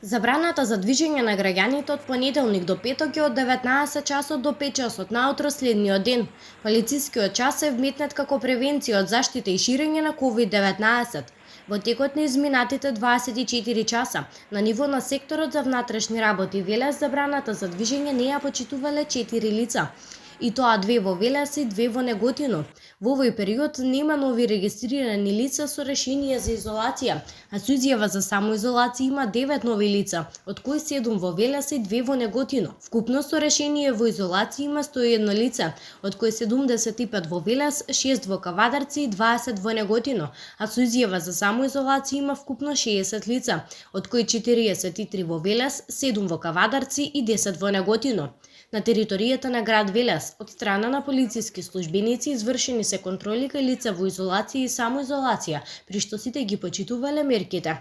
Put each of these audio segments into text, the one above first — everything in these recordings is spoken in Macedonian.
Забраната за движење на граѓаните од понеделник до петок е од 19 часот до 5 часот наутро следниот ден. Полицискиот час е вметнат како превенција од заштита и ширење на COVID-19. Во текот на изминатите 24 часа, на ниво на секторот за внатрешни работи Велес, забраната за движење не ја почитувале 4 лица, и тоа 2 во Велес и 2 во Неготино. Во овој период нема нови регистрирани лица со решение за изолација, а со изјава за самоизолација има 9 нови лица, од кои 7 во Велес и 2 во Неготино. Вкупно со решение во изолација има 101 лица, од кои 75 во Велес, 6 во Кавадарци и 20 во Неготино, а со изјава за самоизолација има вкупно 60 лица, од кои 43 во Велес, 7 во Кавадарци и 10 во Неготино. На територијата на град Велес, од страна на полициски службеници, извршени се контроли кај лица во изолација и самоизолација, при што сите ги почитувале мерките.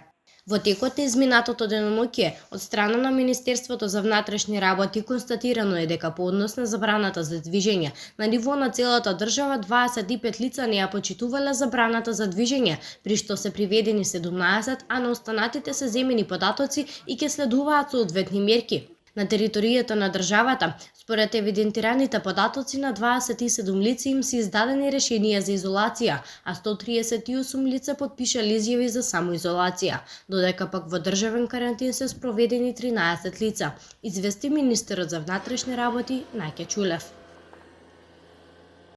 Во текот на изминатото деноноќе, од страна на Министерството за внатрешни работи констатирано е дека по однос на забраната за движење, на ниво на целата држава 25 лица не ја почитувале забраната за движење, при што се приведени 17, а на останатите се земени податоци и ќе следуваат соодветни мерки. На територијата на државата, според евидентираните податоци, на 27 лица им се издадени решенија за изолација, а 138 лица потпишале изјави за самоизолација, додека пак во државен карантин се спроведени 13 лица, извести министерот за внатрешни работи Наќа Чулев.